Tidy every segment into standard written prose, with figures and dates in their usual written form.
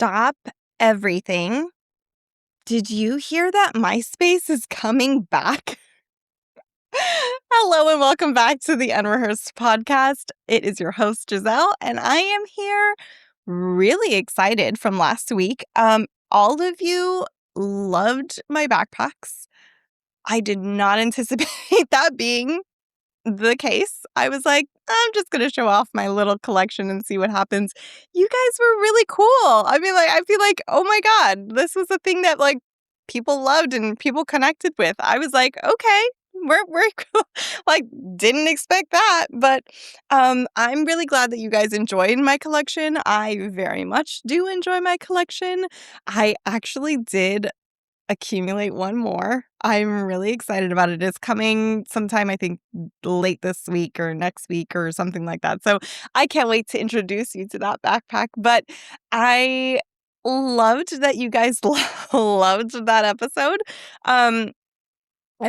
Stop everything. Did you hear that MySpace is coming back? Hello and welcome back to the Unrehearsed podcast. It is your host, Giselle, and I am here really excited from last week. All of you loved my backpacks. I did not anticipate that being the case. I was like, I'm just going to show off my little collection and see what happens. You guys were really cool. I mean, I feel like, oh my God, this was a thing that people loved and people connected with. I was like, okay, we're cool. Like, didn't expect that. But I'm really glad that you guys enjoyed my collection. I very much do enjoy my collection. I actually did accumulate one more. I'm really excited about it. It's coming sometime, I think, late this week or next week or something like that. So I can't wait to introduce you to that backpack. But I loved that you guys loved that episode. I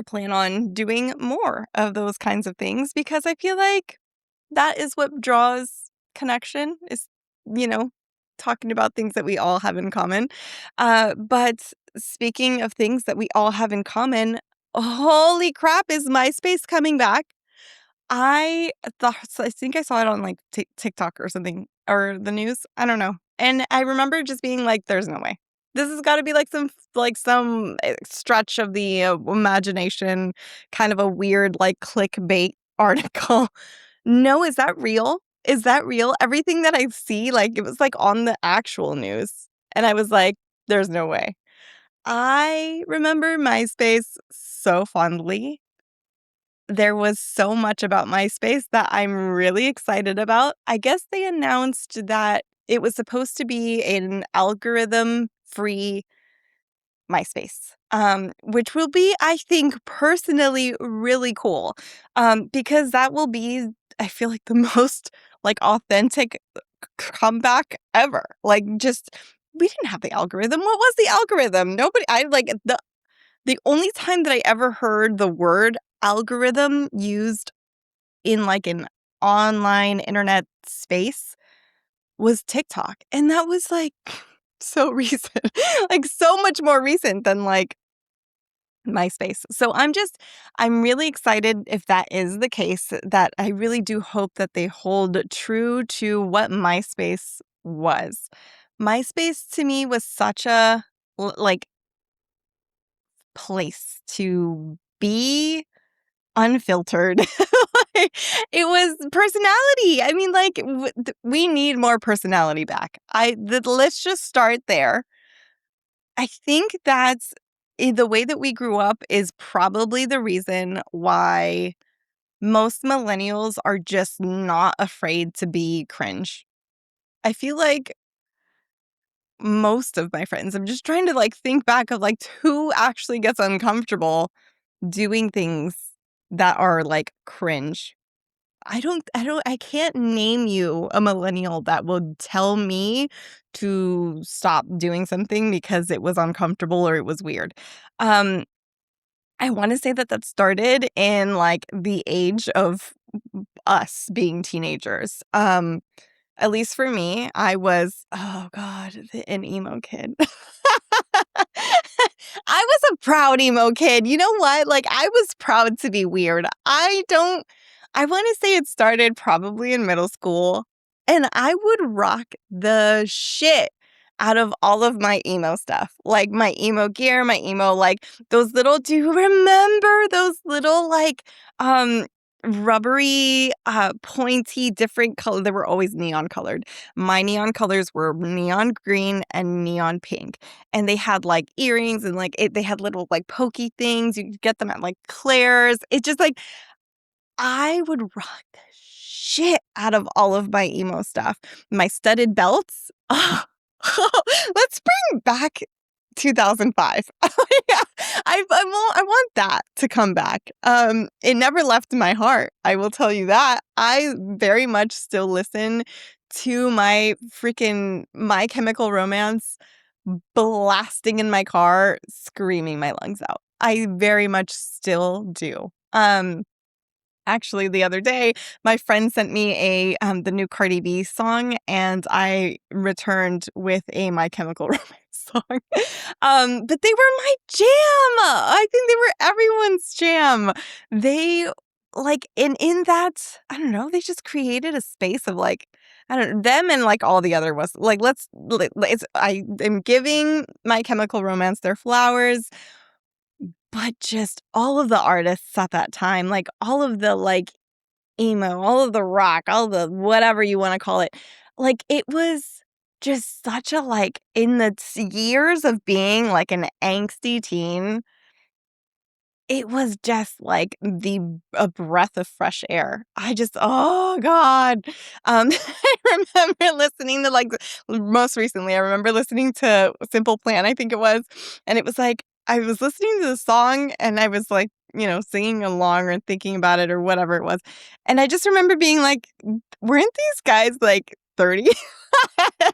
plan on doing more of those kinds of things because I feel like that is what draws connection is, you know, talking about things that we all have in common. But speaking of things that we all have in common, holy crap, is MySpace coming back? I think I saw it on TikTok or something or the news. I don't know. And I remember just being like, there's no way. This has got to be some stretch of the imagination, kind of a weird clickbait article. No, is that real? Is that real? Everything that I see, it was on the actual news. And I was like, there's no way. I remember MySpace so fondly. There was so much about MySpace that I'm really excited about. I guess they announced that it was supposed to be an algorithm-free MySpace, which will be, I think, personally really cool, because that will be, I feel like, the most authentic comeback ever. We didn't have the algorithm. What was the algorithm? Nobody. The only time that I ever heard the word algorithm used in an online internet space was TikTok, and that was so recent, so much more recent than MySpace. So I'm really excited if that is the case, that I really do hope that they hold true to what MySpace was. MySpace to me was such a place to be unfiltered. It was personality. I mean, we need more personality back. Let's just start there. I think that's the way that we grew up is probably the reason why most millennials are just not afraid to be cringe. I feel like most of my friends, I'm just trying to think back of who actually gets uncomfortable doing things that are cringe. I can't name you a millennial that would tell me to stop doing something because it was uncomfortable or it was weird. Um, I want to say that started in the age of us being teenagers. At least for me, I was, oh God, an emo kid. I was a proud emo kid. You know what? I was proud to be weird. I want to say it started probably in middle school, and I would rock the shit out of all of my emo stuff. My emo gear, my emo, do you remember those little, um, rubbery, pointy, different color? They were always neon colored. My neon colors were neon green and neon pink. And they had earrings and they had little pokey things. You could get them at Claire's. It's just I would rock the shit out of all of my emo stuff. My studded belts. Oh, let's bring back 2005. Yeah, I want that to come back. It never left my heart. I will tell you that. I very much still listen to My Chemical Romance blasting in my car, screaming my lungs out. I very much still do. Actually, the other day, my friend sent me the new Cardi B song, and I returned with a My Chemical Romance song. But they were my jam. I think they were everyone's jam. They like in that, I don't know, they just created a space of like, I don't them and like all the other was like it's I am giving My Chemical Romance their flowers, but just all of the artists at that time, like all of the like emo, all of the rock, all the whatever you wanna call it. Like, it was just such a, like in the years of being, like, an angsty teen, it was just like a breath of fresh air. I just oh god. I remember listening to, like, most recently, I remember listening to Simple Plan, I think it was, and it was like, I was listening to the song and I was, like, singing along or thinking about it or whatever it was, and I just remember being like, "Weren't these guys, like, 30?" They're,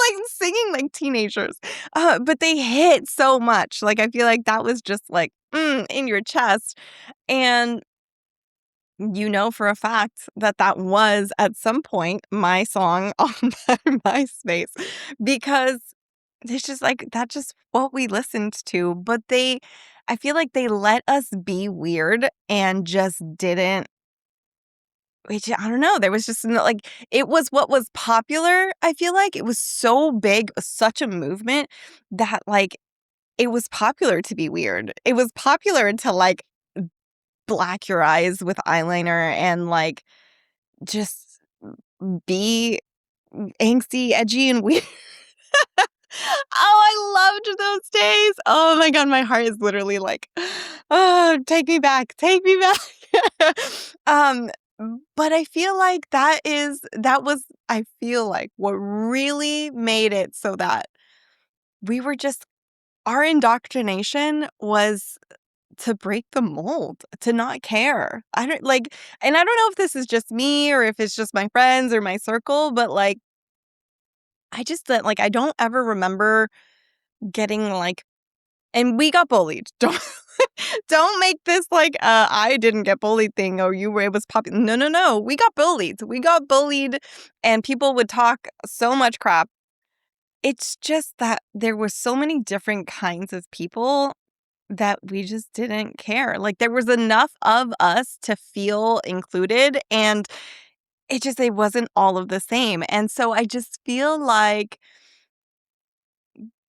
like, singing like teenagers, but they hit so much, like, I feel like that was just, like, in your chest, and you know for a fact that that was, at some point, my song on my MySpace because it's just, like, that's just what we listened to, but I feel like they let us be weird and just didn't which I don't know, there was just no like, it was what was popular, I feel like, it was so big, such a movement that, like, it was popular to be weird. It was popular to, like, black your eyes with eyeliner and, like, just be angsty, edgy, and weird. Oh, I loved those days. Oh my god, my heart is literally like, "Oh, take me back." Um, but I feel like that was I feel like what really made it so that we were just our indoctrination was to break the mold, to not care. I don't like and I don't know if this is just me or if it's just my friends or my circle, but, like, I just like, I don't ever remember getting, like and we got bullied. Don't make this like, I didn't get bullied thing or you were it was popular. No, no, no. We got bullied. We got bullied, and people would talk so much crap. It's just that there were so many different kinds of people that we just didn't care. Like, there was enough of us to feel included, and it wasn't all of the same, and so I just feel like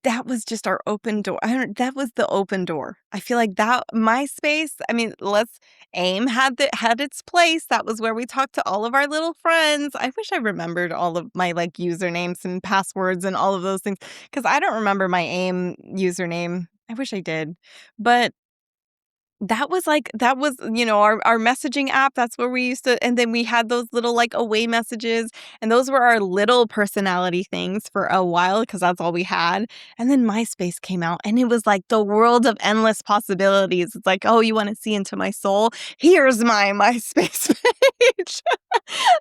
that was just our open door. I don't that was the open door. I feel like that MySpace, I mean, let's AIM had its place. That was where we talked to all of our little friends. I wish I remembered all of my, like, usernames and passwords and all of those things because I don't remember my AIM username. I wish I did. But that was, our messaging app, that's where we used to and then we had those little, like, away messages, and those were our little personality things for a while because that's all we had, and then MySpace came out, and it was like the world of endless possibilities. It's like, "Oh, you wanna see into my soul? Here's my MySpace page."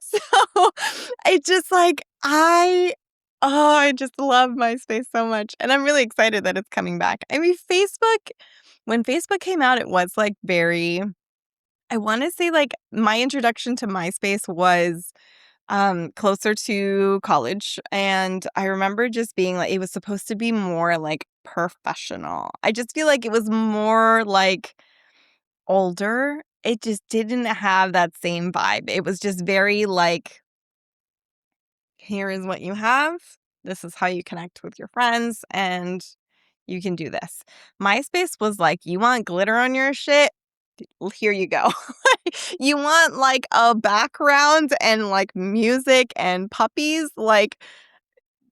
So, it just, like, I just love MySpace so much, and I'm really excited that it's coming back. I mean, when Facebook came out, it was, like, very I wanna say, like, my introduction to MySpace was, closer to college, and I remember just being like it was supposed to be more, like, professional. I just feel like it was more, like, older. It just didn't have that same vibe. It was just very, like here is what you have. This is how you connect with your friends, and you can do this. MySpace was like, you want glitter on your shit? Well, here you go. You want like a background and like music and puppies? Like,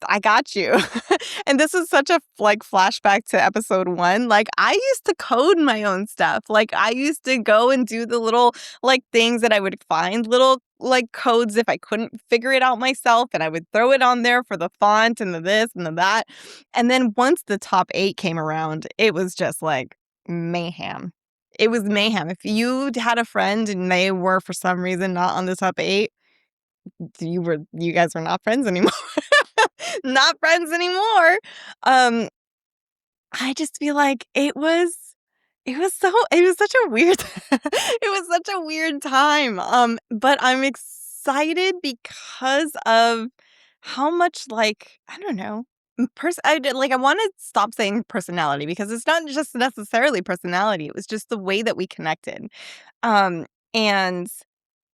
I got you. And this is such a like flashback to episode 1. Like I used to code my own stuff. Like I used to go and do the little like things that I would find little like codes if I couldn't figure it out myself and I would throw it on there for the font and the this and the that. And then once the top 8 came around, it was just like mayhem. It was mayhem. If you had a friend and they were for some reason not on the top 8, you guys were not friends anymore. Not friends anymore. Um, I just feel like it was such a weird it was such a weird time, but I'm excited because of how much, like, I don't know, I did like, I wanna stop saying personality because it's not just necessarily personality, it was just the way that we connected, and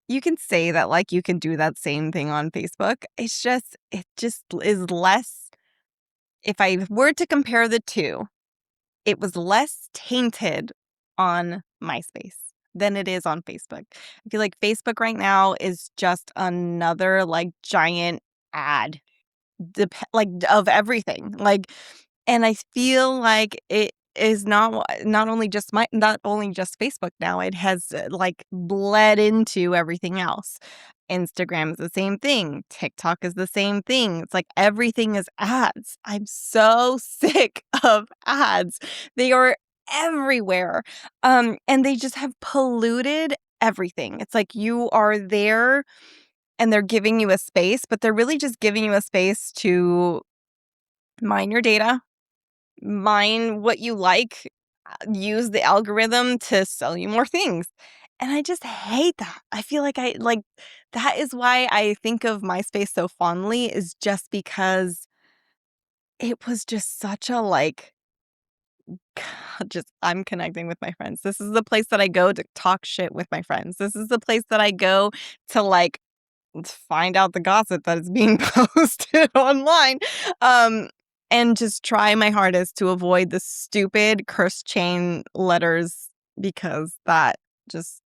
you can say that, like, you can do that same thing on Facebook, it just is less if I were to compare the 2, it was less tainted on MySpace than it is on Facebook. I feel like Facebook right now is just another, like, giant ad, of everything, like and I feel like it is not only just Facebook now, it has, like, bled into everything else. Instagram is the same thing, TikTok is the same thing, it's like everything is ads. I'm so sick of ads. They are everywhere, and they just have polluted everything. It's like you are there and they're giving you a space, but they're really just giving you a space to mine your data, mine what you like, use the algorithm to sell you more things. And I just hate that. I feel like that is why I think of MySpace so fondly is just because it was just such a like just I'm connecting with my friends. This is the place that I go to talk shit with my friends. This is the place that I go to like find out the gossip that is being posted online, um, and just try my hardest to avoid the stupid curse chain letters because just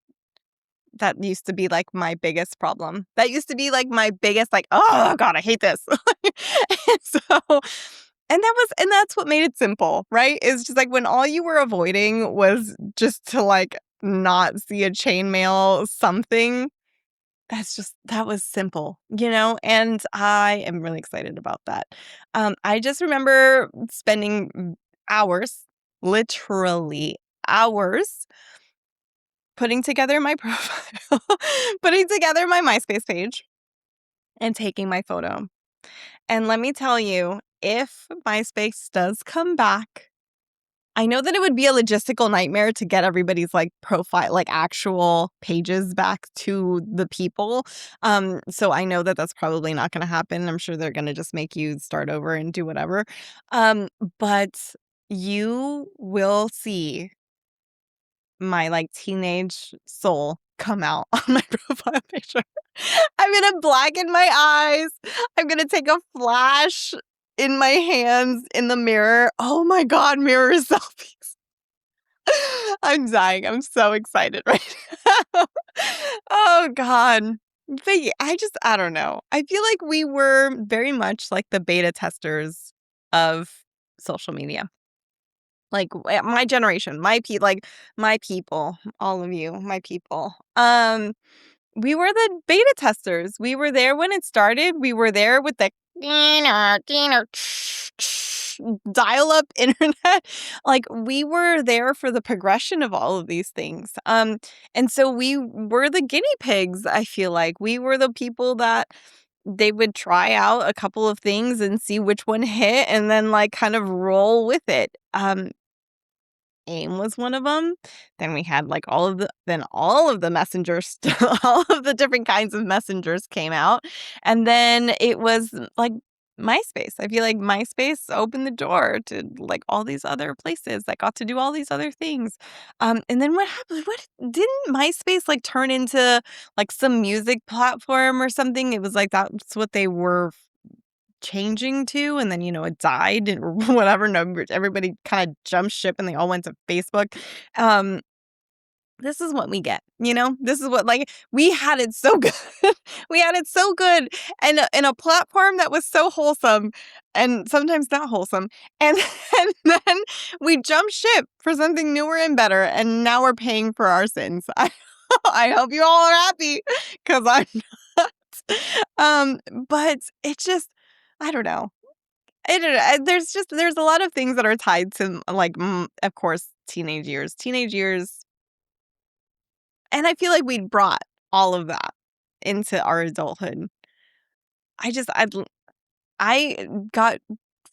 that used to be, like, my biggest problem. That used to be, like, my biggest, like, "Oh god, I hate this." And so and that's what made it simple, right? It's just, like, when all you were avoiding was just to, like, not see a chainmail something, that was simple, you know, and I am really excited about that. I just remember spending hours, literally hours, putting together my profile, putting together my MySpace page, and taking my photo. And let me tell you, if MySpace does come back, I know that it would be a logistical nightmare to get everybody's, like, profile like, actual pages back to the people, so I know that that's probably not gonna happen. I'm sure they're gonna just make you start over and do whatever, but you will see my, like, teenage soul come out on my profile picture. I'm gonna blacken my eyes. I'm gonna take a flash in my hands in the mirror. Oh my god, mirror selfies. I'm dying. I'm so excited right now. Oh god. But yeah, I don't know. I feel like we were very much like the beta testers of social media. Like, my generation, my people, all of you, my people. We were the beta testers. We were there when it started. We were there with the dial-up internet. Like, we were there for the progression of all of these things. And so we were the guinea pigs, I feel like. We were the people that they would try out a couple of things and see which one hit and then, like, kind of roll with it. AIM was one of them. Then we had, like, all of the messengers all of the different kinds of messengers came out, and then it was, like, MySpace. I feel like MySpace opened the door to, like, all these other places that got to do all these other things, and then what happened what didn't MySpace, like, turn into, like, some music platform or something? It was like that's what they were changing to, and then, it died or whatever, no, everybody kinda jumped ship and they all went to Facebook. Um, this is what we get, you know? This is what like, we had it so good. We had it so good, and a platform that was so wholesome and sometimes not wholesome, and and then we jumped ship for something newer and better, and now we're paying for our sins. I hope you all are happy because 'cause I'm not. But it just I don't know. I don't know, there's a lot of things that are tied to, like, of course, teenage years. Teenage years and I feel like we brought all of that into our adulthood. I just I got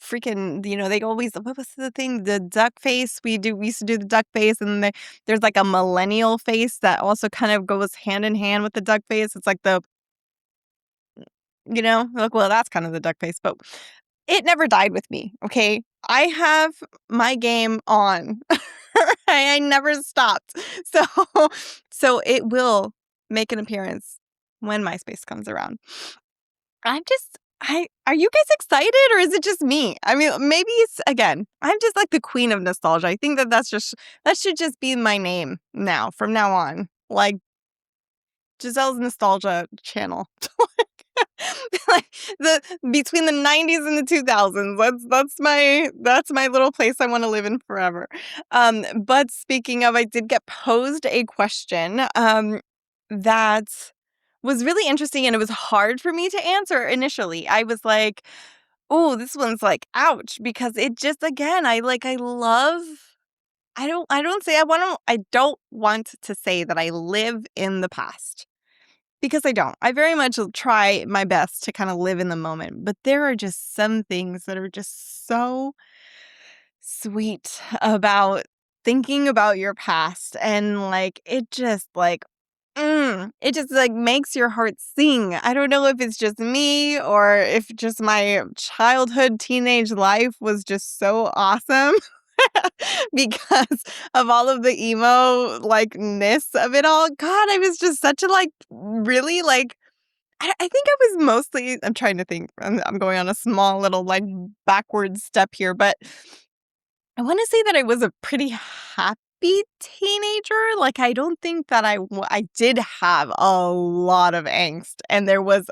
freaking, they always, what was the thing? The duck face. We used to do the duck face, and there's like a millennial face that also kind of goes hand in hand with the duck face. It's like like, well, that's kind of the duck face, but it never died with me. Okay. I have my game on. I never stopped. So, so it will make an appearance when MySpace comes around. Are you guys excited, or is it just me? I mean, maybe it's, again, I'm just like the queen of nostalgia. I think that should just be my name now, from now on. Like, Giselle's nostalgia channel. Like, the between the 90s and the 2000s. That's my little place I want to live in forever. But speaking of, I did get posed a question that was really interesting, and it was hard for me to answer initially. I was like, "Oh, this one's like ouch," because it just, again, I love, I don't want to say that I live in the past, because I don't. I very much try my best to kind of live in the moment, but there are just some things that are just so sweet about thinking about your past, and like it just like makes your heart sing. I don't know if it's just me, or if just my childhood teenage life was just so awesome because of all of the emo like ness of it all. God, I was just such a like really like I think I was mostly, I'm trying to think. I'm going on a small little like backward step here, but I want to say that I was a pretty happy teenager. Like, I don't think that I did have a lot of angst, and there was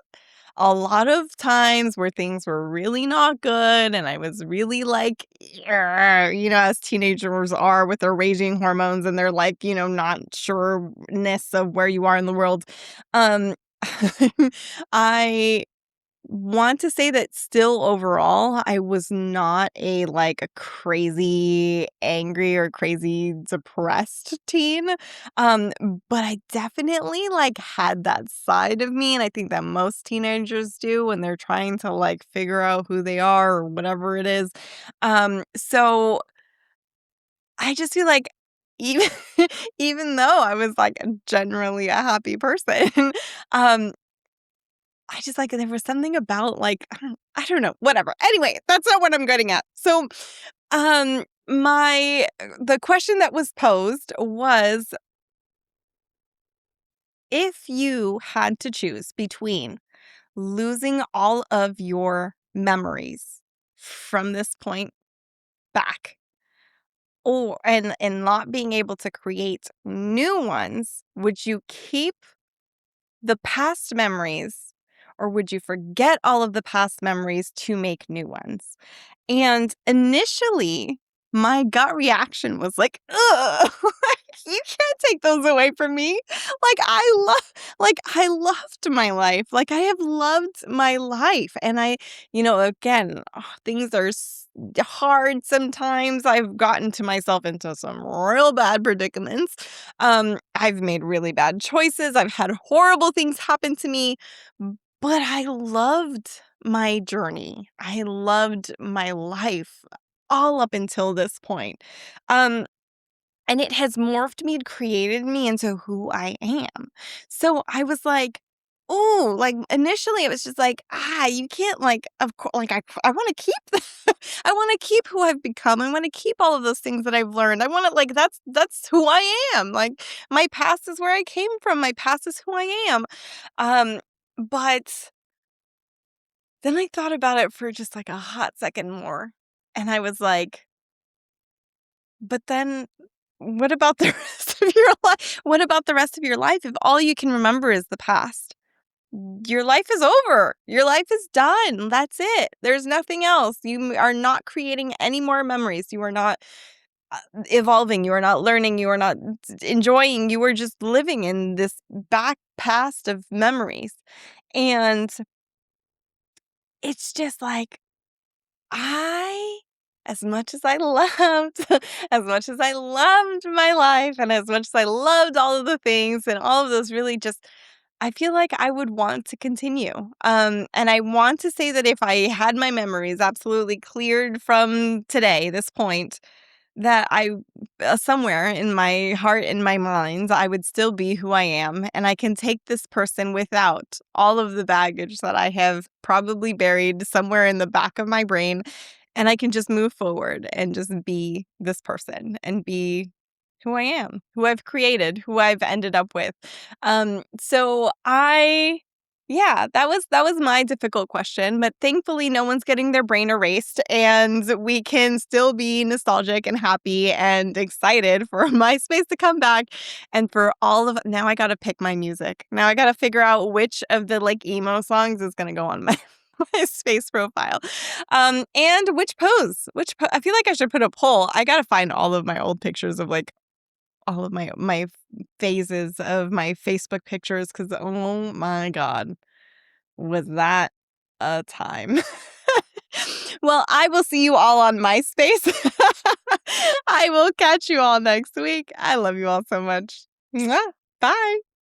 a lot of times where things were really not good, and I was really like, "Arr," as teenagers are with their raging hormones, and they're like, not sureness of where you are in the world. Um, I want to say that still overall, I was not a crazy angry or crazy depressed teen. Um, but I definitely like had that side of me, and I think that most teenagers do when they're trying to like figure out who they are or whatever it is. So I just feel like even even though I was like generally a happy person, um I just like, there was something about like, I don't know, whatever. Anyway, that's not what I'm getting at. So, the question that was posed was, if you had to choose between losing all of your memories from this point back, or not being able to create new ones, would you keep the past memories, or would you forget all of the past memories to make new ones? And initially, my gut reaction was like, "Ugh, you can't take those away from me." I loved my life. Like, I have loved my life. And again, things are hard sometimes. I've gotten to myself into some real bad predicaments. I've made really bad choices. I've had horrible things happen to me, but I loved my journey. I loved my life all up until this point. Um, and it has morphed me and created me into who I am. So I was like, "Oh," like initially it was just like, you can't like, of course, like I want to keep I want to keep who I've become. I want to keep all of those things that I've learned. I want to, like, that's who I am. Like, my past is where I came from. My past is who I am. But then I thought about it for just like a hot second more. And I was like, but then what about the rest of your life? What about the rest of your life if all you can remember is the past? Your life is over. Your life is done. That's it. There's nothing else. You are not creating any more memories. You are not evolving. You are not learning. You are not enjoying. You are just living in this back past of memories. And it's just like, I as much as I loved as much as I loved my life, and as much as I loved all of the things and all of those really just I feel like I would want to continue. And I want to say that if I had my memories absolutely cleared from today, this point, that I somewhere in my heart and my mind, I would still be who I am, and I can take this person without all of the baggage that I have probably buried somewhere in the back of my brain, and I can just move forward and just be this person and be who I am, who I've created, who I've ended up with. So I yeah, that was my difficult question, but thankfully no one's getting their brain erased and we can still be nostalgic and happy and excited for MySpace to come back and for all of now I got to pick my music. Now I got to figure out which of the like emo songs is going to go on my MySpace profile. And which pose? I feel like I should put a poll. I got to find all of my old pictures of like all of my phases of my Facebook pictures because oh my god, was that a time? Well, I will see you all on MySpace. I will catch you all next week. I love you all so much. Mwah. Bye.